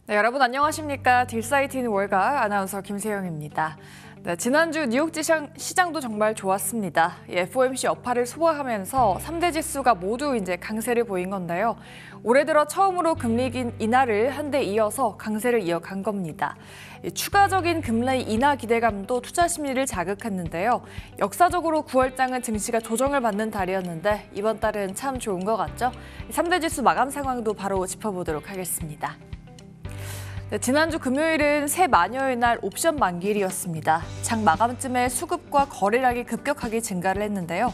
네, 여러분 안녕하십니까? 딜사이트인 월가 아나운서 김세영입니다. 네, 지난주 뉴욕 시장도 정말 좋았습니다. FOMC 여파를 소화하면서 3대 지수가 모두 이제 강세를 보인 건데요. 올해 들어 처음으로 금리 인하를 한 데 이어서 강세를 이어간 겁니다. 추가적인 금리 인하 기대감도 투자 심리를 자극했는데요. 역사적으로 9월장은 증시가 조정을 받는 달이었는데 이번 달은 참 좋은 것 같죠? 3대 지수 마감 상황도 바로 짚어보도록 하겠습니다. 네, 지난주 금요일은 새 마녀의 날 옵션 만기일이었습니다. 장 마감쯤에 수급과 거래량이 급격하게 증가를 했는데요.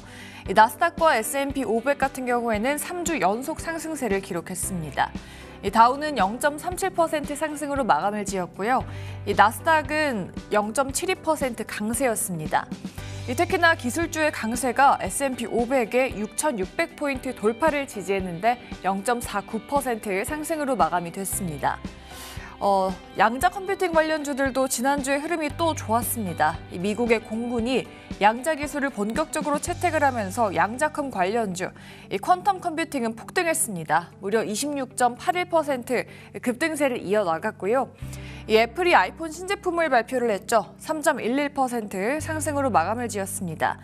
나스닥과 S&P 500 같은 경우에는 3주 연속 상승세를 기록했습니다. 다우는 0.37% 상승으로 마감을 지었고요. 나스닥은 0.72% 강세였습니다. 특히나 기술주의 강세가 S&P 500의 6,600포인트 돌파를 지지했는데 0.49%의 상승으로 마감이 됐습니다. 양자 컴퓨팅 관련주들도 지난주에 흐름이 또 좋았습니다. 미국의 공군이 양자 기술을 본격적으로 채택을 하면서 양자컴 관련주, 퀀텀 컴퓨팅은 폭등했습니다. 무려 26.81% 급등세를 이어나갔고요. 애플이 아이폰 신제품을 발표를 했죠. 3.11% 상승으로 마감을 지었습니다.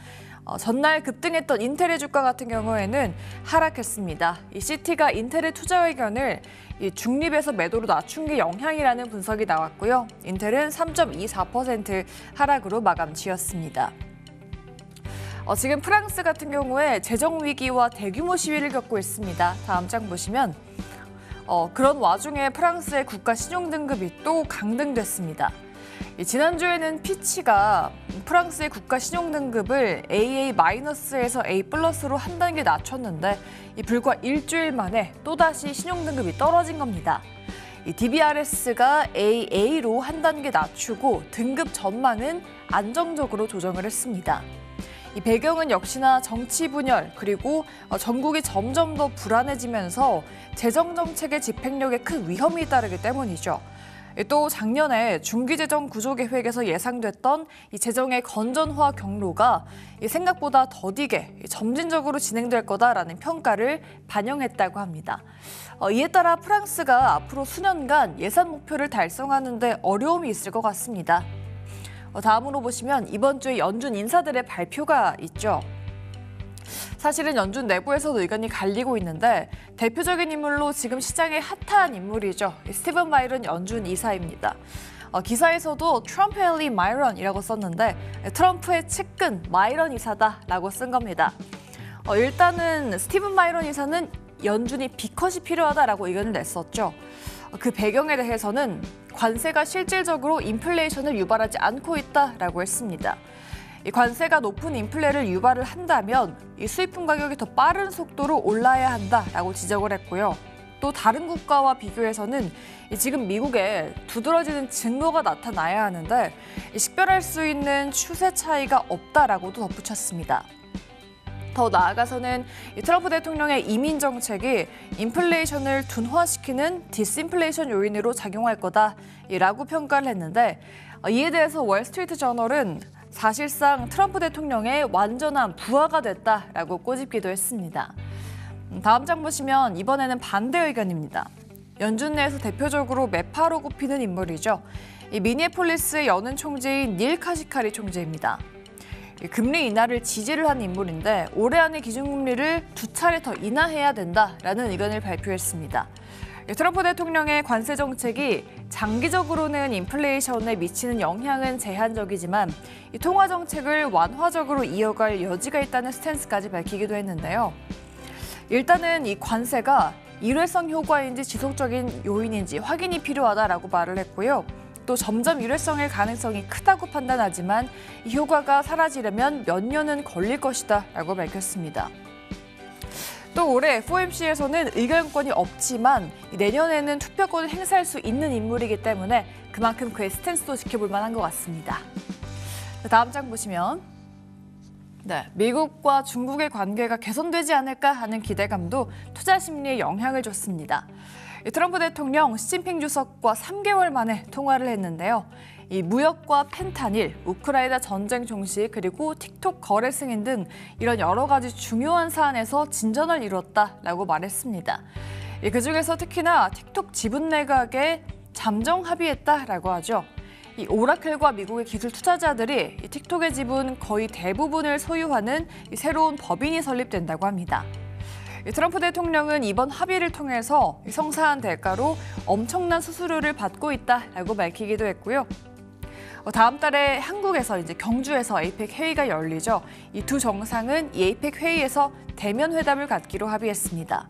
전날 급등했던 인텔의 주가 같은 경우에는 하락했습니다. 시티가 인텔의 투자 의견을 중립에서 매도로 낮춘 게 영향이라는 분석이 나왔고요. 인텔은 3.24% 하락으로 마감 지었습니다. 지금 프랑스 같은 경우에 재정 위기와 대규모 시위를 겪고 있습니다. 다음 장 보시면 그런 와중에 프랑스의 국가 신용 등급이 또 강등됐습니다. 지난주에는 피치가 프랑스의 국가 신용 등급을 AA-에서 A+로 한 단계 낮췄는데 불과 일주일 만에 또다시 신용 등급이 떨어진 겁니다. DBRS가 AA로 한 단계 낮추고 등급 전망은 안정적으로 조정을 했습니다. 이 배경은 역시나 정치 분열 그리고 전국이 점점 더 불안해지면서 재정 정책의 집행력에 큰 위험이 따르기 때문이죠. 또 작년에 중기재정 구조계획에서 예상됐던 이 재정의 건전화 경로가 생각보다 더디게 점진적으로 진행될 거다라는 평가를 반영했다고 합니다. 이에 따라 프랑스가 앞으로 수년간 예산 목표를 달성하는 데 어려움이 있을 것 같습니다. 다음으로 보시면 이번 주에 연준 인사들의 발표가 있죠. 사실은 연준 내부에서도 의견이 갈리고 있는데 대표적인 인물로 지금 시장에 핫한 인물이죠. 스티븐 마이런 연준 이사입니다. 기사에서도 트럼프 헬리 마이런이라고 썼는데 트럼프의 측근 마이런 이사다라고 쓴 겁니다. 일단은 스티븐 마이런 이사는 연준이 B컷이 필요하다라고 의견을 냈었죠. 그 배경에 대해서는 관세가 실질적으로 인플레이션을 유발하지 않고 있다라고 했습니다. 이 관세가 높은 인플레를 유발을 한다면 이 수입품 가격이 더 빠른 속도로 올라야 한다라고 지적을 했고요. 또 다른 국가와 비교해서는 지금 미국에 두드러지는 증거가 나타나야 하는데 식별할 수 있는 추세 차이가 없다라고도 덧붙였습니다. 더 나아가서는 트럼프 대통령의 이민 정책이 인플레이션을 둔화시키는 디스인플레이션 요인으로 작용할 거다라고 평가를 했는데 이에 대해서 월스트리트 저널은 사실상 트럼프 대통령의 완전한 부하가 됐다라고 꼬집기도 했습니다. 다음 장 보시면 이번에는 반대 의견입니다. 연준 내에서 대표적으로 매파로 꼽히는 인물이죠. 미니애폴리스의 연은 총재인 닐 카시카리 총재입니다. 금리 인하를 지지를 한 인물인데 올해 안에 기준금리를 2차례 더 인하해야 된다라는 의견을 발표했습니다. 트럼프 대통령의 관세 정책이 장기적으로는 인플레이션에 미치는 영향은 제한적이지만 이 통화 정책을 완화적으로 이어갈 여지가 있다는 스탠스까지 밝히기도 했는데요. 일단은 이 관세가 일회성 효과인지 지속적인 요인인지 확인이 필요하다라고 말을 했고요. 또 점점 일회성일 가능성이 크다고 판단하지만 이 효과가 사라지려면 몇 년은 걸릴 것이다라고 밝혔습니다. 또 올해 FOMC에서는 의결권이 없지만 내년에는 투표권을 행사할 수 있는 인물이기 때문에 그만큼 그의 스탠스도 지켜볼 만한 것 같습니다. 다음 장 보시면 미국과 중국의 관계가 개선되지 않을까 하는 기대감도 투자 심리에 영향을 줬습니다. 트럼프 대통령 시진핑 주석과 3개월 만에 통화를 했는데요. 이 무역과 펜타닐, 우크라이나 전쟁 종식, 그리고 틱톡 거래 승인 등 이런 여러 가지 중요한 사안에서 진전을 이뤘다라고 말했습니다. 그중에서 특히나 틱톡 지분 내각의 잠정 합의했다라고 하죠. 이 오라클과 미국의 기술 투자자들이 이 틱톡의 지분 거의 대부분을 소유하는 이 새로운 법인이 설립된다고 합니다. 트럼프 대통령은 이번 합의를 통해서 성사한 대가로 엄청난 수수료를 받고 있다라고 밝히기도 했고요. 다음 달에 한국에서 이제 경주에서 에이펙 회의가 열리죠. 이 두 정상은 이 에이펙 회의에서 대면 회담을 갖기로 합의했습니다.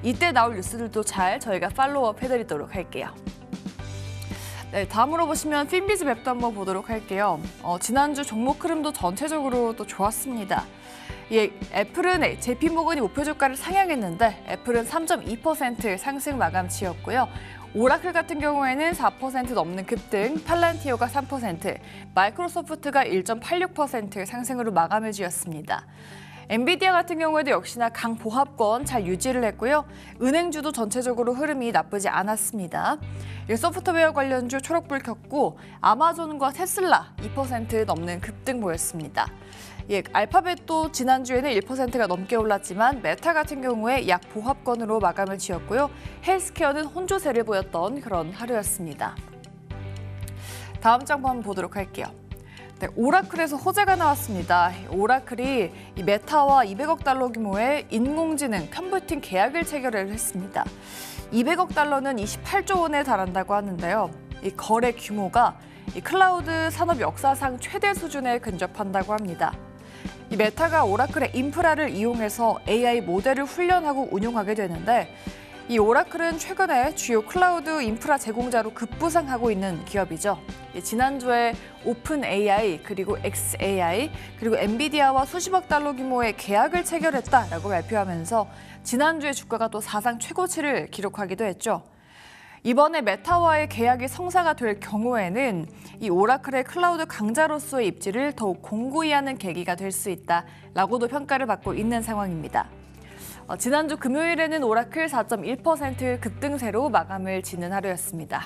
이때 나올 뉴스들도 잘 저희가 팔로우업 해드리도록 할게요. 네, 다음으로 보시면 핀비즈 맵도 한번 보도록 할게요. 지난주 종목 흐름도 전체적으로 또 좋았습니다. 애플은 JP모건이 목표 주가를 상향했는데 애플은 3.2% 상승 마감치였고요. 오라클 같은 경우에는 4% 넘는 급등, 팔란티오가 3%, 마이크로소프트가 1.86% 상승으로 마감을 지었습니다. 엔비디아 같은 경우에도 역시나 강보합권 잘 유지를 했고요. 은행주도 전체적으로 흐름이 나쁘지 않았습니다. 소프트웨어 관련주 초록불 켰고 아마존과 테슬라 2% 넘는 급등 보였습니다. 알파벳도 지난주에는 1%가 넘게 올랐지만 메타 같은 경우에 약 보합권으로 마감을 지었고요. 헬스케어는 혼조세를 보였던 그런 하루였습니다. 다음 장 한번 보도록 할게요. 네, 오라클에서 호재가 나왔습니다. 오라클이 이 메타와 200억 달러 규모의 인공지능 컴퓨팅 계약을 체결을 했습니다. 200억 달러는 28조 원에 달한다고 하는데요. 이 거래 규모가 이 클라우드 산업 역사상 최대 수준에 근접한다고 합니다. 이 메타가 오라클의 인프라를 이용해서 AI 모델을 훈련하고 운용하게 되는데 이 오라클은 최근에 주요 클라우드 인프라 제공자로 급부상하고 있는 기업이죠. 지난주에 오픈 AI 그리고 xAI 그리고 엔비디아와 수십억 달러 규모의 계약을 체결했다라고 발표하면서 지난주에 주가가 또 사상 최고치를 기록하기도 했죠. 이번에 메타와의 계약이 성사가 될 경우에는 이 오라클의 클라우드 강자로서의 입지를 더욱 공고히 하는 계기가 될 수 있다라고도 평가를 받고 있는 상황입니다. 지난주 금요일에는 오라클 4.1% 급등세로 마감을 지는 하루였습니다.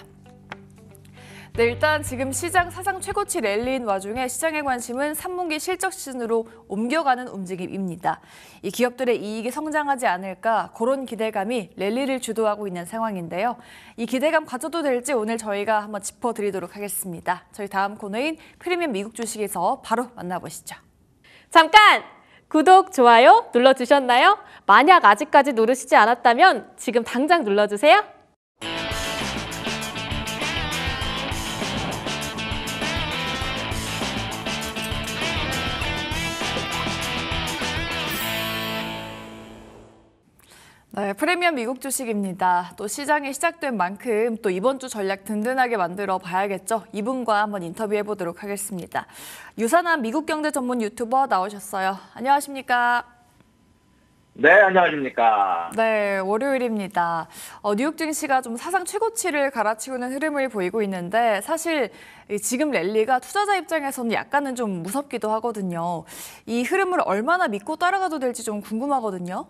네, 일단 지금 시장 사상 최고치 랠리인 와중에 시장의 관심은 3분기 실적 시즌으로 옮겨가는 움직임입니다. 이 기업들의 이익이 성장하지 않을까 그런 기대감이 랠리를 주도하고 있는 상황인데요. 이 기대감 가져도 될지 오늘 저희가 한번 짚어드리도록 하겠습니다. 저희 다음 코너인 프리미엄 미국 주식에서 바로 만나보시죠. 잠깐! 구독, 좋아요 눌러주셨나요? 만약 아직까지 누르시지 않았다면 지금 당장 눌러주세요. 네, 프리미엄 미국 주식입니다. 또 시장이 시작된 만큼 또 이번 주 전략 든든하게 만들어 봐야겠죠. 이분과 한번 인터뷰해 보도록 하겠습니다. 유산한 미국 경제 전문 유튜버 나오셨어요. 안녕하십니까? 네, 안녕하십니까? 네, 월요일입니다. 뉴욕 증시가 좀 사상 최고치를 갈아치우는 흐름을 보이고 있는데 사실 지금 랠리가 투자자 입장에서는 약간은 좀 무섭기도 하거든요. 이 흐름을 얼마나 믿고 따라가도 될지 좀 궁금하거든요.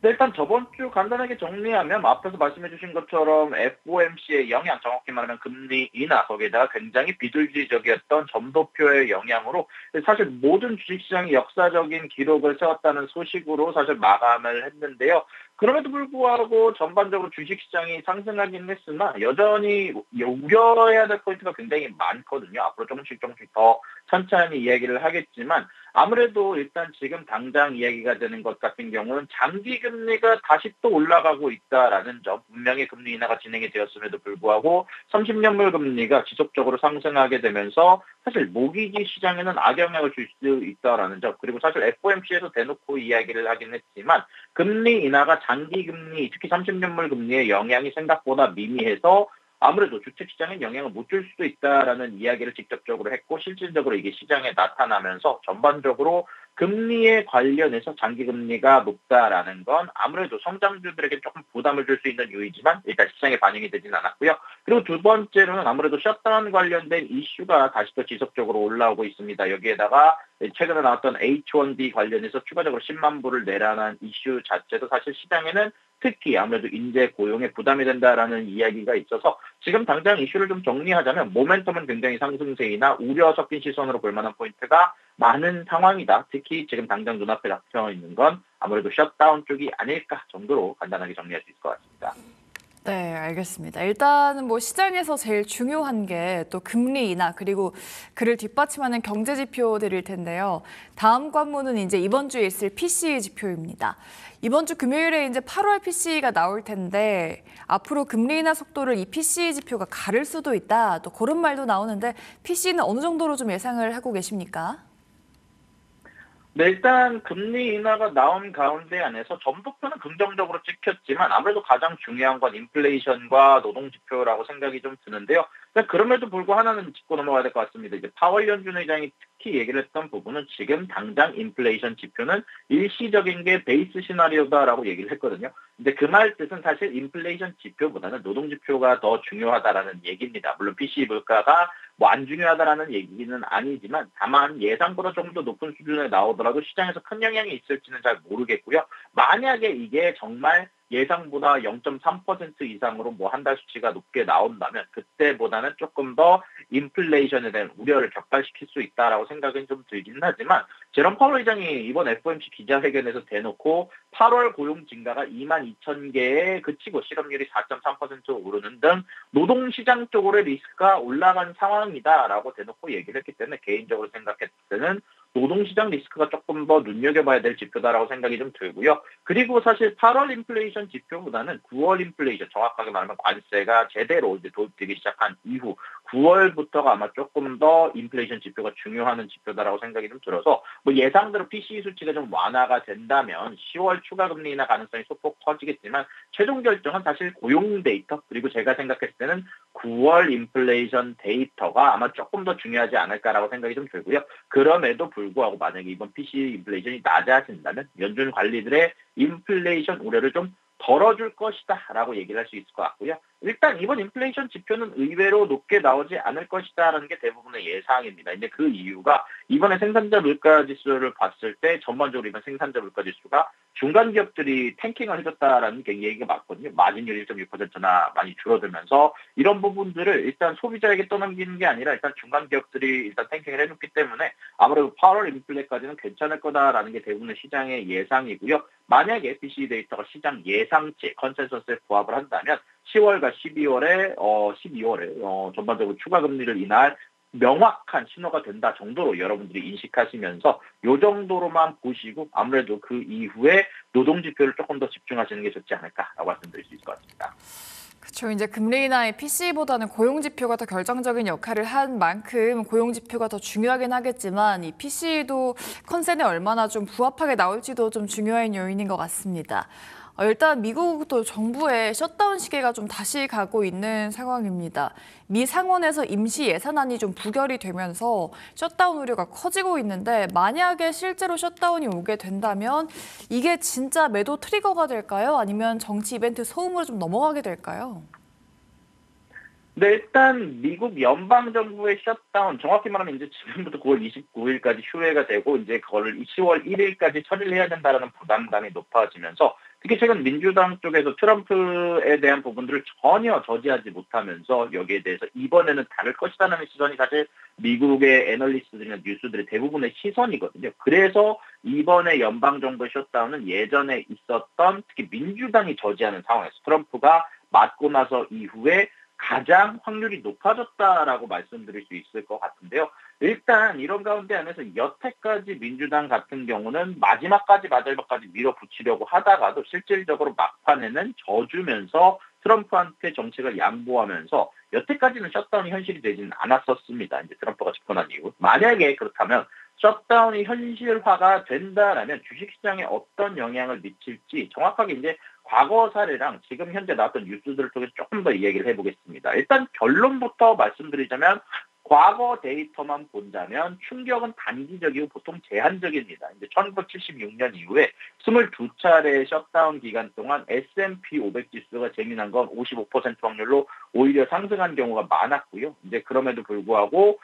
네, 일단 저번 주 간단하게 정리하면 앞에서 말씀해 주신 것처럼 FOMC의 영향, 정확히 말하면 금리 인하, 거기에다가 굉장히 비둘기적이었던 점도표의 영향으로 사실 모든 주식시장이 역사적인 기록을 세웠다는 소식으로 사실 마감을 했는데요. 그럼에도 불구하고 전반적으로 주식시장이 상승하긴 했으나 여전히 우려해야 될 포인트가 굉장히 많거든요. 앞으로 조금씩 더 천천히 이야기를 하겠지만 아무래도 일단 지금 당장 이야기가 되는 것 같은 경우는 장기 금리가 다시 또 올라가고 있다라는 점, 분명히 금리 인하가 진행이 되었음에도 불구하고 30년물 금리가 지속적으로 상승하게 되면서 사실 모기지 시장에는 악영향을 줄 수 있다라는 점, 그리고 사실 FOMC에서 대놓고 이야기를 하긴 했지만 금리 인하가 장기 금리, 특히 30년물 금리의 영향이 생각보다 미미해서 아무래도 주택시장에 영향을 못 줄 수도 있다라는 이야기를 직접적으로 했고 실질적으로 이게 시장에 나타나면서 전반적으로 금리에 관련해서 장기금리가 높다라는 건 아무래도 성장주들에게 조금 부담을 줄 수 있는 요인이지만 일단 시장에 반영이 되지는 않았고요. 그리고 두 번째로는 아무래도 셧다운 관련된 이슈가 다시 또 지속적으로 올라오고 있습니다. 여기에다가 최근에 나왔던 H1B 관련해서 추가적으로 10만 불을 내라는 이슈 자체도 사실 시장에는 특히 아무래도 인재 고용에 부담이 된다라는 이야기가 있어서 지금 당장 이슈를 좀 정리하자면 모멘텀은 굉장히 상승세이나 우려 섞인 시선으로 볼 만한 포인트가 많은 상황이다. 특히 지금 당장 눈앞에 닥쳐 있는 건 아무래도 셧다운 쪽이 아닐까 정도로 간단하게 정리할 수 있을 것 같습니다. 네, 알겠습니다. 일단은 뭐 시장에서 제일 중요한 게 또 금리 인하 그리고 그를 뒷받침하는 경제 지표들일 텐데요. 다음 관문은 이제 이번 주에 있을 PCE 지표입니다. 이번 주 금요일에 이제 8월 PCE가 나올 텐데 앞으로 금리 인하 속도를 이 PCE 지표가 가를 수도 있다. 또 그런 말도 나오는데 PCE는 어느 정도로 좀 예상을 하고 계십니까? 네, 일단 금리 인하가 나온 가운데 안에서 점도표는 긍정적으로 찍혔지만 아무래도 가장 중요한 건 인플레이션과 노동 지표라고 생각이 좀 드는데요. 그럼에도 불구하고 하나는 짚고 넘어가야 될 것 같습니다. 이제 파월 연준 의장이 특히 얘기를 했던 부분은 지금 당장 인플레이션 지표는 일시적인 게 베이스 시나리오다라고 얘기를 했거든요. 근데 그 말 뜻은 사실 인플레이션 지표보다는 노동 지표가 더 중요하다라는 얘기입니다. 물론 PC 물가가 뭐 안 중요하다라는 얘기는 아니지만 다만 예상보다 좀 더 높은 수준에 나오더라도 시장에서 큰 영향이 있을지는 잘 모르겠고요. 만약에 이게 정말 예상보다 0.3% 이상으로 뭐 한 달 수치가 높게 나온다면 그때보다는 조금 더 인플레이션에 대한 우려를 격발시킬 수 있다라고 생각은 좀 들긴 하지만 제롬 파월 의장이 이번 FOMC 기자회견에서 대놓고 8월 고용 증가가 2만 2천 개에 그치고 실업률이 4.3% 오르는 등 노동시장 쪽으로의 리스크가 올라간 상황이다라고 대놓고 얘기를 했기 때문에 개인적으로 생각했을 때는 노동시장 리스크가 조금 더 눈여겨봐야 될 지표다라고 생각이 좀 들고요. 그리고 사실 8월 인플레이션 지표보다는 9월 인플레이션, 정확하게 말하면 관세가 제대로 이제 도입되기 시작한 이후 9월부터가 아마 조금 더 인플레이션 지표가 중요한 지표다라고 생각이 좀 들어서 뭐 예상대로 PCE 수치가 좀 완화가 된다면 10월 추가 금리 인하 가능성이 소폭 커지겠지만 최종 결정은 사실 고용 데이터 그리고 제가 생각했을 때는 9월 인플레이션 데이터가 아마 조금 더 중요하지 않을까라고 생각이 좀 들고요. 그럼에도 불구하고 만약에 이번 PC 인플레이션이 낮아진다면 연준 관리들의 인플레이션 우려를 좀 덜어줄 것이다라고 얘기를 할 수 있을 것 같고요. 일단 이번 인플레이션 지표는 의외로 높게 나오지 않을 것이다라는 게 대부분의 예상입니다. 근데 그 이유가 이번에 생산자 물가 지수를 봤을 때 전반적으로 이번 생산자 물가 지수가 중간 기업들이 탱킹을 해줬다라는 게 얘기가 맞거든요. 마진율 1.6%나 많이 줄어들면서 이런 부분들을 일단 소비자에게 떠넘기는 게 아니라 일단 중간 기업들이 일단 탱킹을 해줬기 때문에 아무래도 8월 인플레까지는 괜찮을 거다라는 게 대부분의 시장의 예상이고요. 만약에 PCE 데이터가 시장 예상치 컨센서스에 부합을 한다면 10월과 12월에 전반적으로 추가 금리를 인할 명확한 신호가 된다 정도로 여러분들이 인식하시면서 이 정도로만 보시고 아무래도 그 이후에 노동 지표를 조금 더 집중하시는 게 좋지 않을까라고 말씀드릴 수 있을 것 같습니다. 그렇죠. 이제 금리 인하의 PC보다는 고용 지표가 더 결정적인 역할을 한 만큼 고용 지표가 더 중요하긴 하겠지만 이 PC도 컨센에 얼마나 좀 부합하게 나올지도 좀 중요한 요인인 것 같습니다. 일단 미국도 정부의 셧다운 시기가 좀 다시 가고 있는 상황입니다. 미 상원에서 임시 예산안이 좀 부결이 되면서 셧다운 우려가 커지고 있는데 만약에 실제로 셧다운이 오게 된다면 이게 진짜 매도 트리거가 될까요? 아니면 정치 이벤트 소음으로 좀 넘어가게 될까요? 네, 일단 미국 연방 정부의 셧다운 정확히 말하면 이제 지금부터 9월 29일까지 휴회가 되고 이제 그거를 10월 1일까지 처리를 해야 된다라는 부담감이 높아지면서 특히 최근 민주당 쪽에서 트럼프에 대한 부분들을 전혀 저지하지 못하면서 여기에 대해서 이번에는 다를 것이라는 시선이 사실 미국의 애널리스트들이나 뉴스들의 대부분의 시선이거든요. 그래서 이번에 연방 정부의 셧다운은 예전에 있었던 특히 민주당이 저지하는 상황에서 트럼프가 맞고 나서 이후에 가장 확률이 높아졌다라고 말씀드릴 수 있을 것 같은데요. 일단 이런 가운데 안에서 여태까지 민주당 같은 경우는 마지막까지 밀어붙이려고 하다가도 실질적으로 막판에는 져주면서 트럼프한테 정책을 양보하면서 여태까지는 셧다운이 현실이 되지는 않았었습니다. 이제 트럼프가 집권한 이후. 만약에 그렇다면 셧다운이 현실화가 된다라면 주식시장에 어떤 영향을 미칠지 정확하게 이제 과거 사례랑 지금 현재 나왔던 뉴스들을 통해서 조금 더 이야기를 해보겠습니다. 일단 결론부터 말씀드리자면 과거 데이터만 본다면 충격은 단기적이고 보통 제한적입니다. 이제 1976년 이후에 22차례 셧다운 기간 동안 S&P 500 지수가 재미난 건 55% 확률로 오히려 상승한 경우가 많았고요. 이제 그럼에도 불구하고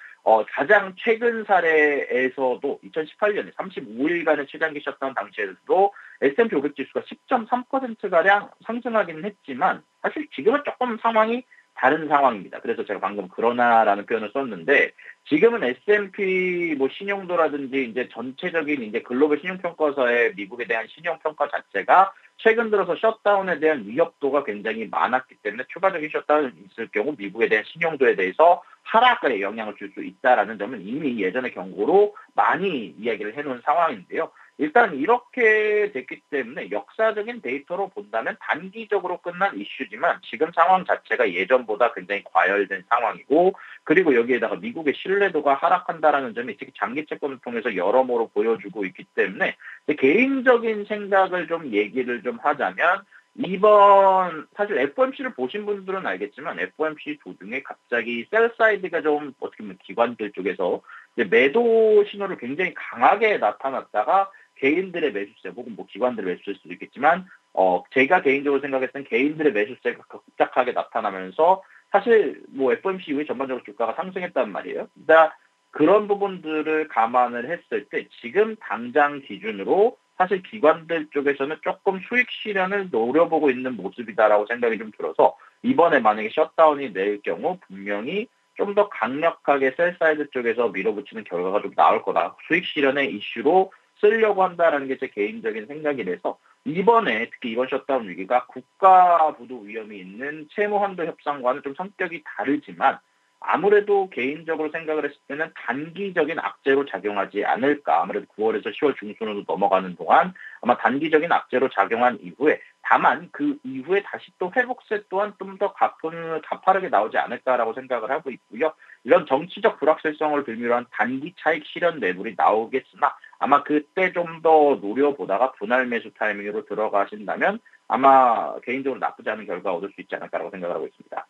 가장 최근 사례에서도 2018년에 35일간의 최장기 셧다운 당시에도 S&P 500 지수가 10.3%가량 상승하기는 했지만 사실 지금은 조금 상황이 다른 상황입니다. 그래서 제가 방금 그러나라는 표현을 썼는데 지금은 S&P 뭐 신용도라든지 이제 전체적인 이제 글로벌 신용평가사의 미국에 대한 신용평가 자체가 최근 들어서 셧다운에 대한 위협도가 굉장히 많았기 때문에 추가적인 셧다운이 있을 경우 미국에 대한 신용도에 대해서 하락에 영향을 줄 수 있다라는 점은 이미 예전의 경고로 많이 이야기를 해놓은 상황인데요. 일단 이렇게 됐기 때문에 역사적인 데이터로 본다면 단기적으로 끝난 이슈지만 지금 상황 자체가 예전보다 굉장히 과열된 상황이고, 그리고 여기에다가 미국의 신뢰도가 하락한다라는 점이 특히 장기 채권을 통해서 여러모로 보여주고 있기 때문에 개인적인 생각을 좀 얘기를 좀 하자면, 이번 사실 FOMC를 보신 분들은 알겠지만 FOMC 도중에 갑자기 셀 사이드가 좀 어떻게 보면 기관들 쪽에서 이제 매도 신호를 굉장히 강하게 나타났다가 개인들의 매수세 혹은 뭐 기관들의 매수세일 수도 있겠지만 제가 개인적으로 생각했을 땐 개인들의 매수세가 급작하게 나타나면서 사실 뭐 FOMC 이후에 전반적으로 주가가 상승했단 말이에요. 그러니까 그런 부분들을 감안을 했을 때 지금 당장 기준으로 사실 기관들 쪽에서는 조금 수익 실현을 노려보고 있는 모습이다라고 생각이 좀 들어서 이번에 만약에 셧다운이 낼 경우 분명히 좀 더 강력하게 셀사이드 쪽에서 밀어붙이는 결과가 좀 나올 거다. 수익 실현의 이슈로 쓰려고 한다라는 게 제 개인적인 생각이라서 이번에 특히 이번 셧다운 위기가 국가 부도 위험이 있는 채무 한도 협상과는 좀 성격이 다르지만 아무래도 개인적으로 생각을 했을 때는 단기적인 악재로 작용하지 않을까. 아무래도 9월에서 10월 중순으로 넘어가는 동안 아마 단기적인 악재로 작용한 이후에 다만 그 이후에 다시 또 회복세 또한 좀 더 가파르게 나오지 않을까라고 생각을 하고 있고요. 이런 정치적 불확실성을 빌미로 한 단기 차익 실현 매물이 나오겠으나 아마 그때 좀 더 노려보다가 분할 매수 타이밍으로 들어가신다면 아마 개인적으로 나쁘지 않은 결과 얻을 수 있지 않을까라고 생각을 하고 있습니다.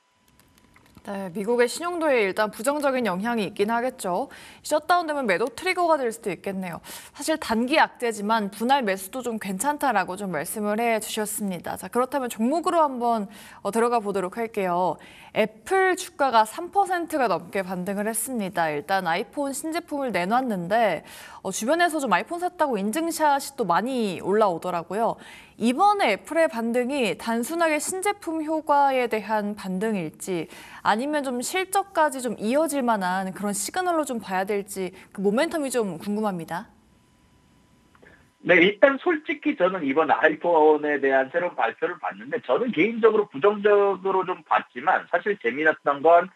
네, 미국의 신용도에 일단 부정적인 영향이 있긴 하겠죠. 셧다운되면 매도 트리거가 될 수도 있겠네요. 사실 단기 악재지만 분할 매수도 좀 괜찮다라고 좀 말씀을 해주셨습니다. 자, 그렇다면 종목으로 한번 들어가 보도록 할게요. 애플 주가가 3%가 넘게 반등을 했습니다. 일단 아이폰 신제품을 내놨는데 주변에서 좀 아이폰 샀다고 인증샷이 또 많이 올라오더라고요. 이번에 애플의 반등이 단순하게 신제품 효과에 대한 반등일지 아니면 좀 실적까지 좀 이어질 만한 그런 시그널로 좀 봐야 될지 그 모멘텀이 좀 궁금합니다. 네, 일단 솔직히 저는 이번 아이폰에 대한 새로운 발표를 봤는데 저는 개인적으로 부정적으로 좀 봤지만 사실 재미났던 건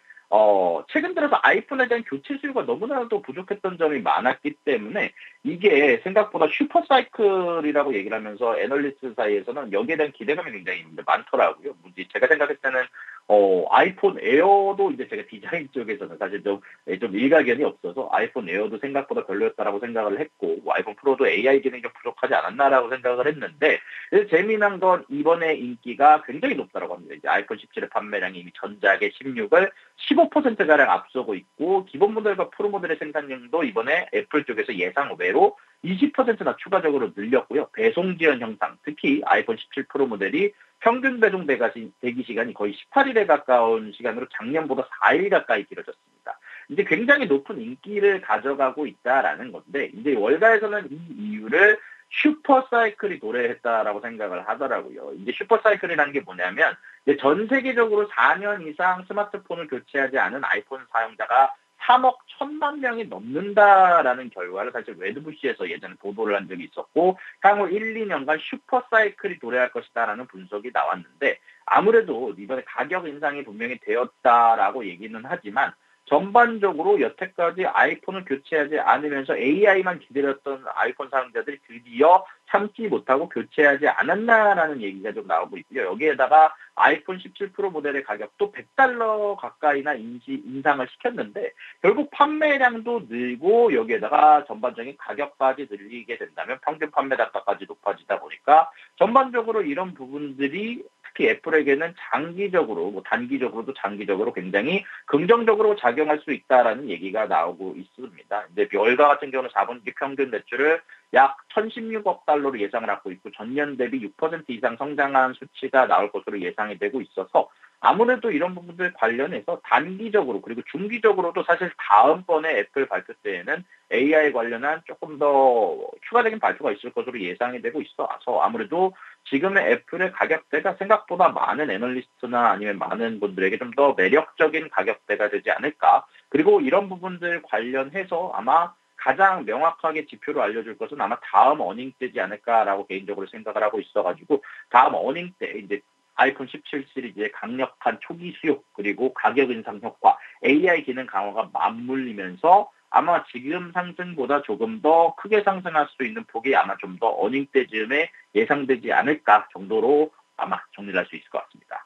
최근 들어서 아이폰에 대한 교체 수요가 너무나도 부족했던 점이 많았기 때문에 이게 생각보다 슈퍼사이클이라고 얘기를 하면서 애널리스트 사이에서는 여기에 대한 기대감이 굉장히 많더라고요. 제가 생각했을 때는 아이폰 에어도 이제 제가 디자인 쪽에서는 사실 좀 일가견이 없어서 아이폰 에어도 생각보다 별로였다라고 생각을 했고 아이폰 프로도 AI 기능이 좀 부족하지 않았나라고 생각을 했는데 재미난 건 이번에 인기가 굉장히 높다라고 합니다. 이제 아이폰 17의 판매량이 이미 전작의 16을 15%가량 앞서고 있고 기본 모델과 프로 모델의 생산량도 이번에 애플 쪽에서 예상 외로 20%나 추가적으로 늘렸고요. 배송 지연 형상, 특히 아이폰 17 프로 모델이 평균 배송 대기 시간이 거의 18일에 가까운 시간으로 작년보다 4일 가까이 길어졌습니다. 이제 굉장히 높은 인기를 가져가고 있다라는 건데 이제 월가에서는 이 이유를 슈퍼사이클이 도래했다라고 생각을 하더라고요. 이제 슈퍼사이클이라는 게 뭐냐면 이제 전 세계적으로 4년 이상 스마트폰을 교체하지 않은 아이폰 사용자가 3억 1천만 명이 넘는다라는 결과를 사실 웨드부시에서 예전에 보도를 한 적이 있었고 향후 1, 2년간 슈퍼사이클이 도래할 것이다라는 분석이 나왔는데 아무래도 이번에 가격 인상이 분명히 되었다라고 얘기는 하지만 전반적으로 여태까지 아이폰을 교체하지 않으면서 AI만 기다렸던 아이폰 사용자들이 드디어 참지 못하고 교체하지 않았나라는 얘기가 좀 나오고 있고요. 여기에다가 아이폰 17 프로 모델의 가격도 $100 가까이나 인상을 시켰는데 결국 판매량도 늘고 여기에다가 전반적인 가격까지 늘리게 된다면 평균 판매 단가까지 높아지다 보니까 전반적으로 이런 부분들이 특히 애플에게는 장기적으로, 단기적으로도 장기적으로 굉장히 긍정적으로 작용할 수 있다라는 얘기가 나오고 있습니다. 이제 월가 같은 경우는 4분기 평균 매출을 약 1,016억 달러로 예상을 하고 있고 전년 대비 6% 이상 성장한 수치가 나올 것으로 예상이 되고 있어서 아무래도 이런 부분들 관련해서 단기적으로 그리고 중기적으로도 사실 다음번에 애플 발표 때에는 AI 관련한 조금 더 추가적인 발표가 있을 것으로 예상이 되고 있어서 아무래도 지금의 애플의 가격대가 생각보다 많은 애널리스트나 아니면 많은 분들에게 좀 더 매력적인 가격대가 되지 않을까. 그리고 이런 부분들 관련해서 아마 가장 명확하게 지표로 알려줄 것은 아마 다음 어닝 때지 않을까라고 개인적으로 생각을 하고 있어가지고 다음 어닝 때 이제 아이폰 17 시리즈의 강력한 초기 수요 그리고 가격 인상 효과, AI 기능 강화가 맞물리면서 아마 지금 상승보다 조금 더 크게 상승할 수 있는 폭이 아마 좀 더 어닝 때쯤에 예상되지 않을까 정도로 아마 정리를 할 수 있을 것 같습니다.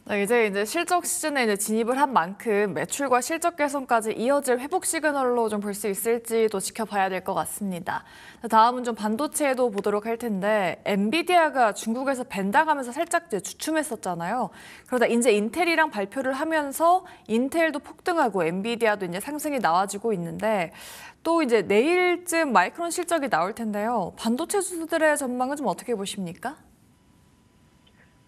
네, 이제 실적 시즌에 이제 진입을 한 만큼 매출과 실적 개선까지 이어질 회복 시그널로 좀 볼 수 있을지도 지켜봐야 될 것 같습니다. 다음은 좀 반도체도 보도록 할 텐데 엔비디아가 중국에서 밴당하면서 살짝 이제 주춤했었잖아요. 그러다 이제 인텔이랑 발표를 하면서 인텔도 폭등하고 엔비디아도 이제 상승이 나와지고 있는데 또 이제 내일쯤 마이크론 실적이 나올 텐데요. 반도체 주들의 전망은 좀 어떻게 보십니까?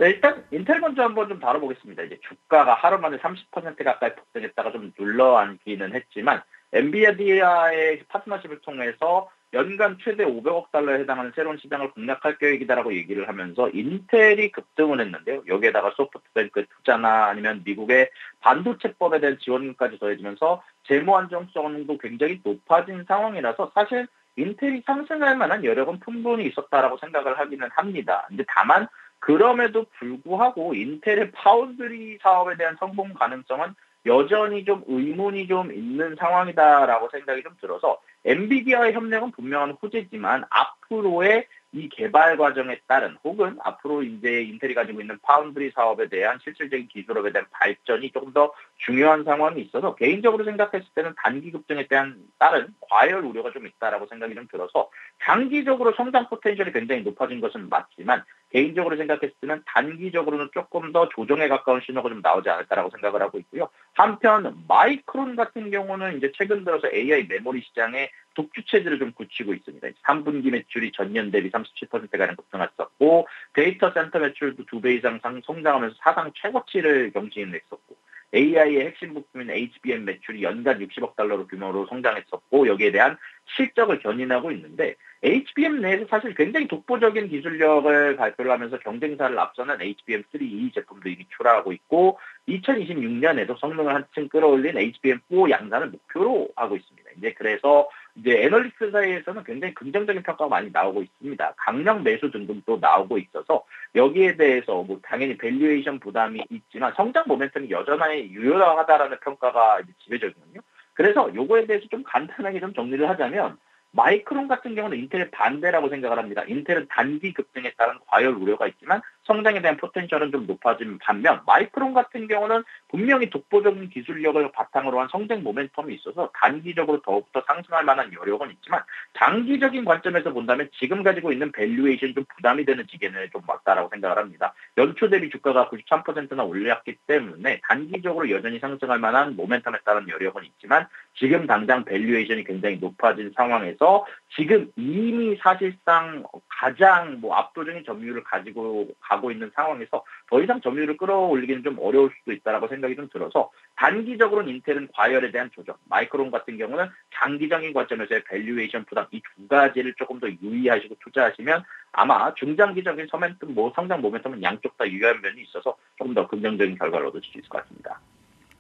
네, 일단 인텔 먼저 한번 좀 다뤄보겠습니다. 이제 주가가 하루 만에 30% 가까이 폭등했다가 좀 눌러앉기는 했지만 엔비디아의 파트너십을 통해서 연간 최대 500억 달러에 해당하는 새로운 시장을 공략할 계획이다라고 얘기를 하면서 인텔이 급등을 했는데요. 여기에다가 소프트뱅크 투자나 아니면 미국의 반도체법에 대한 지원금까지 더해지면서 재무 안정성도 굉장히 높아진 상황이라서 사실 인텔이 상승할 만한 여력은 충분히 있었다라고 생각을 하기는 합니다. 근데 다만 그럼에도 불구하고 인텔의 파운드리 사업에 대한 성공 가능성은 여전히 좀 의문이 좀 있는 상황이다라고 생각이 좀 들어서 엔비디아의 협력은 분명한 호재지만 앞으로의 이 개발 과정에 따른 혹은 앞으로 이제 인텔이 가지고 있는 파운드리 사업에 대한 실질적인 기술업에 대한 발전이 조금 더 중요한 상황이 있어서 개인적으로 생각했을 때는 단기 급등에 대한 따른 과열 우려가 좀 있다라고 생각이 좀 들어서 장기적으로 성장 포텐셜이 굉장히 높아진 것은 맞지만 개인적으로 생각했을 때는 단기적으로는 조금 더 조정에 가까운 신호가 좀 나오지 않을까라고 생각을 하고 있고요. 한편 마이크론 같은 경우는 이제 최근 들어서 AI 메모리 시장에 독주 체제를 좀 굳히고 있습니다. 3분기 매출이 전년 대비 37%가량 급등했었고 데이터 센터 매출도 2배 이상 성장하면서 사상 최고치를 경신했었고 AI의 핵심 부품인 HBM 매출이 연간 60억 달러로 규모로 성장했었고 여기에 대한 실적을 견인하고 있는데 HBM 내에서 사실 굉장히 독보적인 기술력을 발표를 하면서 경쟁사를 앞서는 HBM3E 제품도 이미 출하하고 있고 2026년에도 성능을 한층 끌어올린 HBM4 양산을 목표로 하고 있습니다. 이제 그래서 이제 애널리스트 사이에서는 굉장히 긍정적인 평가가 많이 나오고 있습니다. 강력 매수 등등도 나오고 있어서 여기에 대해서 뭐 당연히 밸류에이션 부담이 있지만 성장 모멘텀이 여전히 유효하다라는 평가가 이제 지배적이거든요. 그래서 요거에 대해서 좀 간단하게 좀 정리를 하자면 마이크론 같은 경우는 인텔의 반대라고 생각을 합니다. 인텔은 단기 급등에 따른 과열 우려가 있지만 성장에 대한 포텐셜은 좀 높아진 반면 마이크론 같은 경우는 분명히 독보적인 기술력을 바탕으로 한 성장 모멘텀이 있어서 단기적으로 더욱더 상승할 만한 여력은 있지만 장기적인 관점에서 본다면 지금 가지고 있는 밸류에이션이 좀 부담이 되는 지경에 좀 맞다라고 생각을 합니다. 연초 대비 주가가 93%나 올랐기 때문에 단기적으로 여전히 상승할 만한 모멘텀에 따른 여력은 있지만 지금 당장 밸류에이션이 굉장히 높아진 상황에서 지금 이미 사실상 가장 압도적인 점유율을 가지고 가고 있는 상황에서 더 이상 점유율을 끌어올리기는 좀 어려울 수도 있다라고 생각이 좀 들어서 단기적으로는 인텔은 과열에 대한 조정, 마이크론 같은 경우는 장기적인 관점에서의 밸류에이션 부담 이 두 가지를 조금 더 유의하시고 투자하시면 아마 중장기적인 성장 모멘텀은 양쪽 다 유효한 면이 있어서 조금 더 긍정적인 결과를 얻을 수 있을 것 같습니다.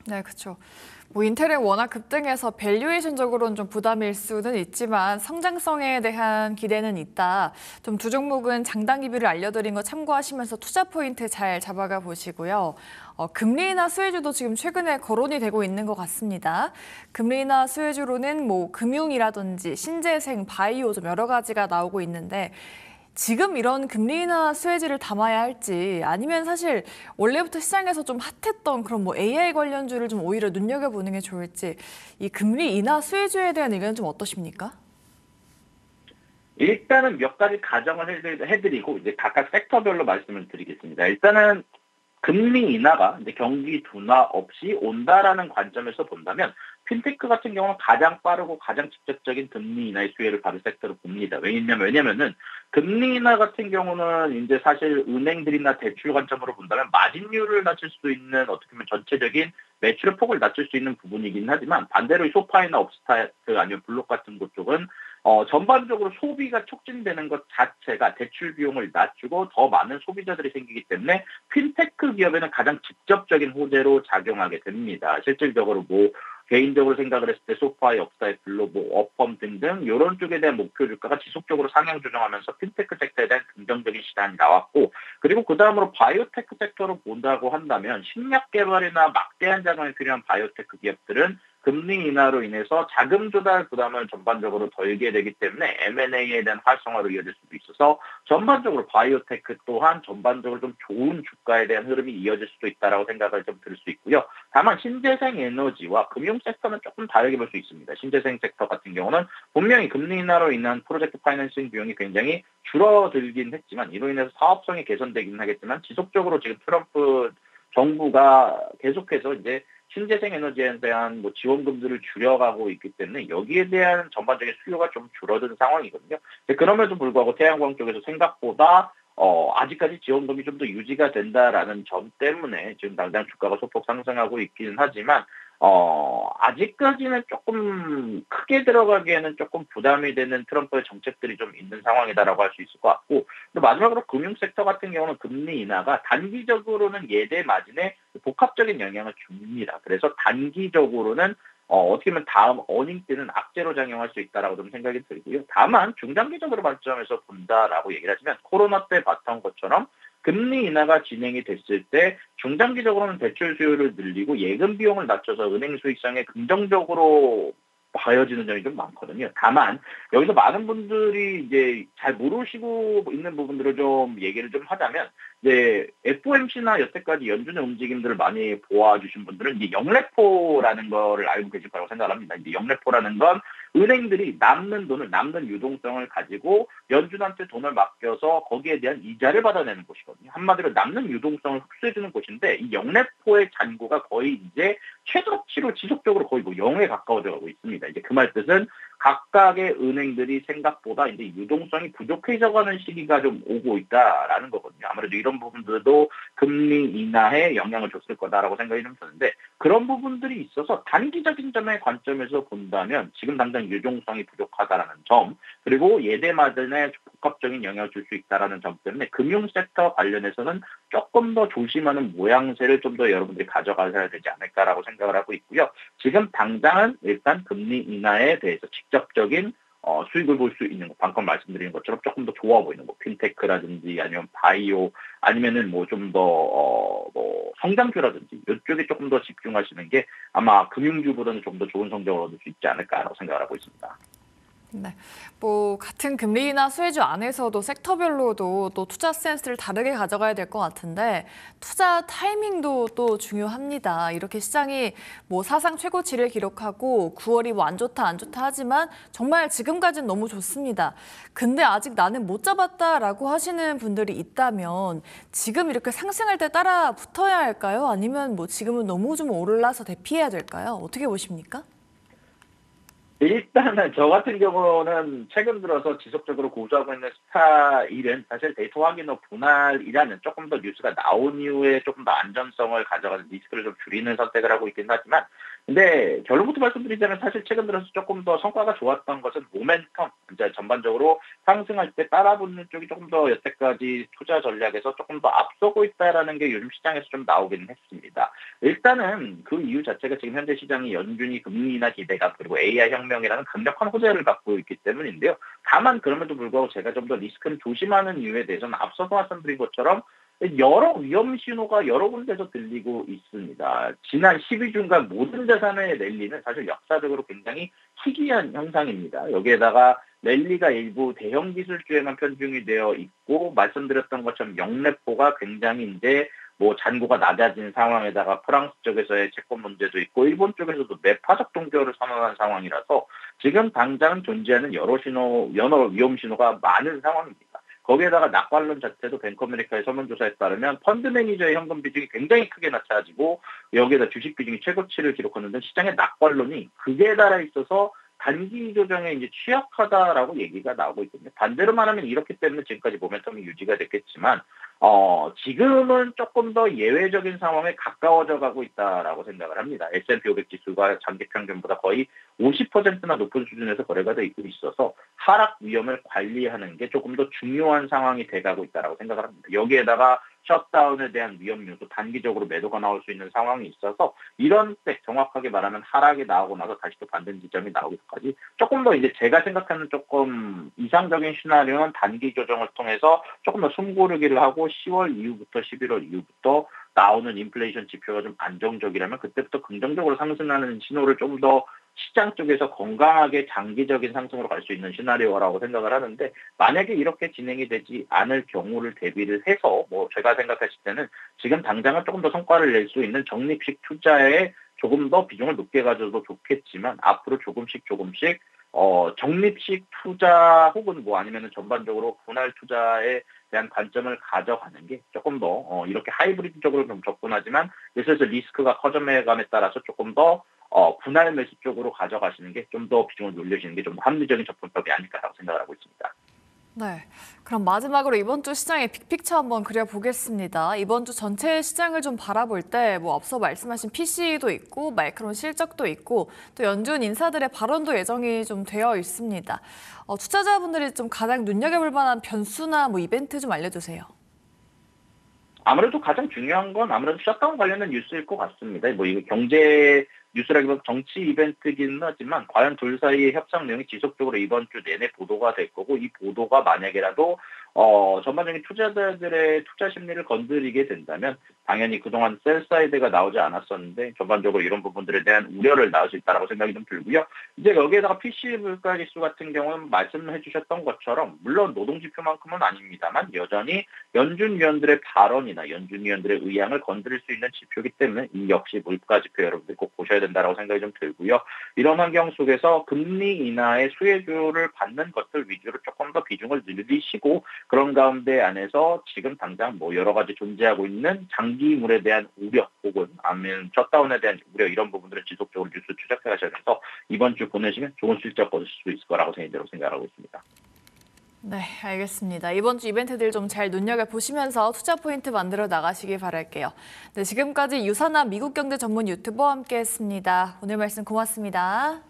네, 그렇죠. 인텔은 워낙 급등해서 밸류에이션적으로는 좀 부담일 수는 있지만 성장성에 대한 기대는 있다. 좀 두 종목은 장단 기뷰를 알려드린 거 참고하시면서 투자 포인트 잘 잡아가 보시고요. 금리 인하 수혜주도 지금 최근에 거론이 되고 있는 것 같습니다. 금리 인하 수혜주로는 금융이라든지 신재생, 바이오 좀 여러 가지가 나오고 있는데 지금 이런 금리 인하 수혜지를 담아야 할지 아니면 사실 원래부터 시장에서 좀 핫했던 그런 AI 관련주를 좀 오히려 눈여겨보는 게 좋을지 이 금리 인하 수혜주에 대한 의견은 좀 어떠십니까? 일단은 몇 가지 가정을 해드리고 이제 각각 섹터별로 말씀을 드리겠습니다. 일단은 금리 인하가 이제 경기 둔화 없이 온다라는 관점에서 본다면 핀테크 같은 경우는 가장 빠르고 가장 직접적인 금리 인하의 수혜를 받을 섹터로 봅니다. 왜냐면은 금리 인하 같은 경우는 이제 사실 은행들이나 대출 관점으로 본다면 마진율을 낮출 수 있는 어떻게 보면 전체적인 매출의 폭을 낮출 수 있는 부분이긴 하지만 반대로 소파이나 업스타트 아니면 블록 같은 곳 쪽은 전반적으로 소비가 촉진되는 것 자체가 대출 비용을 낮추고 더 많은 소비자들이 생기기 때문에 핀테크 기업에는 가장 직접적인 호재로 작용하게 됩니다. 실질적으로 개인적으로 생각을 했을 때 소파의 업사이드, 글로벌, 어펌 등등 이런 쪽에 대한 목표 주가가 지속적으로 상향 조정하면서 핀테크 섹터에 대한 긍정적인 시장이 나왔고, 그리고 그 다음으로 바이오테크 섹터로 본다고 한다면 신약 개발이나 막대한 자금이 필요한 바이오테크 기업들은 금리 인하로 인해서 자금 조달 부담을 전반적으로 덜게 되기 때문에 M&A에 대한 활성화로 이어질 수도 있어서 전반적으로 바이오테크 또한 전반적으로 좀 좋은 주가에 대한 흐름이 이어질 수도 있다라고 생각을 좀 들 수 있고요. 다만 신재생 에너지와 금융 섹터는 조금 다르게 볼 수 있습니다. 신재생 섹터 같은 경우는 분명히 금리 인하로 인한 프로젝트 파이낸싱 비용이 굉장히 줄어들긴 했지만 이로 인해서 사업성이 개선되긴 하겠지만 지속적으로 지금 트럼프 정부가 계속해서 이제 신재생 에너지에 대한 지원금들을 줄여가고 있기 때문에 여기에 대한 전반적인 수요가 좀 줄어든 상황이거든요. 그럼에도 불구하고 태양광 쪽에서 생각보다 아직까지 지원금이 좀 더 유지가 된다라는 점 때문에 지금 당장 주가가 소폭 상승하고 있기는 하지만 아직까지는 조금 크게 들어가기에는 조금 부담이 되는 트럼프의 정책들이 좀 있는 상황이다라고 할 수 있을 것 같고, 또 마지막으로 금융 섹터 같은 경우는 금리 인하가 단기적으로는 예대 마진에 복합적인 영향을 줍니다. 그래서 단기적으로는 어떻게 보면 다음 어닝 때는 악재로 작용할 수 있다라고 좀 생각이 들고요. 다만 중장기적으로 관점에서 본다라고 얘기를 하시면 코로나 때 봤던 것처럼 금리 인하가 진행이 됐을 때 중장기적으로는 대출 수요를 늘리고 예금 비용을 낮춰서 은행 수익성에 긍정적으로 봐여지는 점이 좀 많거든요. 다만 여기서 많은 분들이 이제 잘 모르시고 있는 부분들을 좀 얘기를 좀 하자면, 이제 FOMC나 여태까지 연준의 움직임들을 많이 보아주신 분들은 이제 영레포라는 거를 알고 계실 거라고 생각합니다. 이제 영레포라는 건 은행들이 남는 돈을, 남는 유동성을 가지고 연준한테 돈을 맡겨서 거기에 대한 이자를 받아내는 곳이거든요. 한마디로 남는 유동성을 흡수해주는 곳인데, 이 영레포의 잔고가 거의 이제 최저치로 지속적으로 거의 0에 가까워져 가고 있습니다. 이제 그 말 뜻은 각각의 은행들이 생각보다 이제 유동성이 부족해져가는 시기가 좀 오고 있다라는 거거든요. 아무래도 이런 부분들도 금리 인하에 영향을 줬을 거다라고 생각이 좀 드는데, 그런 부분들이 있어서 단기적인 점의 관점에서 본다면 지금 당장 유동성이 부족하다라는 점, 그리고 예대 마진에 복합적인 영향을 줄 수 있다라는 점 때문에 금융 섹터 관련해서는 조금 더 조심하는 모양새를 좀 더 여러분들이 가져가셔야 되지 않을까라고 생각을 하고 있고요. 지금 당장은 일단 금리 인하에 대해서 직접적인 수익을 볼 수 있는 거, 방금 말씀드린 것처럼 조금 더 좋아 보이는 거, 핀테크라든지 아니면 바이오, 아니면은 좀 더 성장주라든지 이쪽에 조금 더 집중하시는 게 아마 금융주보다는 좀 더 좋은 성적을 얻을 수 있지 않을까라고 생각을 하고 있습니다. 네, 같은 금리 인하 수혜주 안에서도 섹터별로도 또 투자 센스를 다르게 가져가야 될 것 같은데, 투자 타이밍도 또 중요합니다. 이렇게 시장이 사상 최고치를 기록하고 9월이 안 좋다 안 좋다 하지만 정말 지금까지는 너무 좋습니다. 근데 아직 나는 못 잡았다라고 하시는 분들이 있다면 지금 이렇게 상승할 때 따라 붙어야 할까요? 아니면 지금은 너무 좀 올라서 대피해야 될까요? 어떻게 보십니까? 일단은 저 같은 경우는 최근 들어서 지속적으로 고수하고 있는 스타일은 사실 데이터 확인 후 분할이라는 조금 더 뉴스가 나온 이후에 조금 더 안전성을 가져가는 리스크를 좀 줄이는 선택을 하고 있긴 하지만, 근데 결론부터 말씀드리자면 사실 최근 들어서 조금 더 성과가 좋았던 것은 모멘텀, 이제 전반적으로 상승할 때 따라붙는 쪽이 조금 더 여태까지 투자 전략에서 조금 더 앞서고 있다라는 게 요즘 시장에서 좀 나오기는 했습니다. 일단은 그 이유 자체가 지금 현재 시장이 연준이 금리 인하 기대감 그리고 AI 혁명이라는 강력한 호재를 갖고 있기 때문인데요. 다만 그럼에도 불구하고 제가 좀 더 리스크를 조심하는 이유에 대해서는 앞서서 말씀드린 것처럼 여러 위험 신호가 여러 군데서 들리고 있습니다. 지난 12주간 모든 자산의 랠리는 사실 역사적으로 굉장히 희귀한 현상입니다. 여기에다가 랠리가 일부 대형 기술주에만 편중이 되어 있고, 말씀드렸던 것처럼 영레포가 굉장히 이제 잔고가 낮아진 상황에다가 프랑스 쪽에서의 채권 문제도 있고 일본 쪽에서도 매파적 동결을 선언한 상황이라서 지금 당장 존재하는 여러 위험 신호가 많은 상황입니다. 거기에다가 낙관론 자체도 뱅크어메리카의 설문조사에 따르면 펀드 매니저의 현금 비중이 굉장히 크게 낮아지고 여기에다 주식 비중이 최고치를 기록하는 등 시장의 낙관론이 극에 달해 있어서 단기 조정에 이제 취약하다라고 얘기가 나오고 있거든요. 반대로 말하면 이렇기 때문에 지금까지 모멘텀이 유지가 됐겠지만 지금은 조금 더 예외적인 상황에 가까워져 가고 있다라고 생각을 합니다. S&P 500 지수가 장기 평균보다 거의 50%나 높은 수준에서 거래가 되고 있어서 하락 위험을 관리하는 게 조금 더 중요한 상황이 돼가고 있다라고 생각을 합니다. 여기에다가 셧다운에 대한 위험 요소, 단기적으로 매도가 나올 수 있는 상황이 있어서 이런 때 정확하게 말하면 하락이 나오고 나서 다시 또 반등 지점이 나오기까지 조금 더 이제 제가 생각하는 조금 이상적인 시나리오는 단기 조정을 통해서 조금 더 숨고르기를 하고 10월 이후부터 11월 이후부터 나오는 인플레이션 지표가 좀 안정적이라면 그때부터 긍정적으로 상승하는 신호를 좀 더 시장 쪽에서 건강하게 장기적인 상승으로 갈 수 있는 시나리오라고 생각을 하는데 만약에 이렇게 진행이 되지 않을 경우를 대비를 해서 뭐 제가 생각했을 때는 지금 당장은 조금 더 성과를 낼 수 있는 적립식 투자에 조금 더 비중을 높게 가져도 좋겠지만 앞으로 조금씩 적립식 투자 혹은 뭐 아니면은 전반적으로 분할 투자에 대한 관점을 가져가는 게 조금 더 이렇게 하이브리드적으로 좀 접근하지만 예를 들어서 리스크가 커져감에 따라서 조금 더 분할 매수 쪽으로 가져가시는 게 좀 더 비중을 늘려주는 게 좀 더 합리적인 접근법이 아닐까라고 생각을 하고 있습니다. 네, 그럼 마지막으로 이번 주 시장의 빅픽처 한번 그려보겠습니다. 이번 주 전체 시장을 좀 바라볼 때 뭐 앞서 말씀하신 PC도 있고 마이크론 실적도 있고 또 연준 인사들의 발언도 예정이 좀 되어 있습니다. 투자자분들이 좀 가장 눈여겨볼 만한 변수나 뭐 이벤트 좀 알려주세요. 아무래도 가장 중요한 건 아무래도 셧다운 관련된 뉴스일 것 같습니다. 뭐 이거 경제 뉴스라기보다 정치 이벤트긴 하지만 과연 둘 사이의 협상 내용이 지속적으로 이번 주 내내 보도가 될 거고 이 보도가 만약에라도 전반적인 투자자들의 투자 심리를 건드리게 된다면 당연히 그동안 셀 사이드가 나오지 않았었는데 전반적으로 이런 부분들에 대한 우려를 낳을 수 있다고 생각이 좀 들고요. 이제 여기에다가 PC 물가 지수 같은 경우는 말씀해 주셨던 것처럼 물론 노동지표만큼은 아닙니다만 여전히 연준 위원들의 발언이나 연준 위원들의 의향을 건드릴 수 있는 지표이기 때문에 이 역시 물가 지표 여러분들 꼭 보셔야 된다고 생각이 좀 들고요. 이런 환경 속에서 금리 인하의 수혜주를 받는 것들 위주로 조금 더 비중을 늘리시고 그런 가운데 안에서 지금 당장 뭐 여러 가지 존재하고 있는 장기물에 대한 우려 혹은 아니면 셧다운에 대한 우려 이런 부분들을 지속적으로 뉴스 추적해 가셔서 이번 주 보내시면 좋은 실적 거두실 수 있을 거라고 생각하고 있습니다. 네, 알겠습니다. 이번 주 이벤트들 좀 잘 눈여겨보시면서 투자 포인트 만들어 나가시길 바랄게요. 네, 지금까지 유산한 미국 경제 전문 유튜버와 함께했습니다. 오늘 말씀 고맙습니다.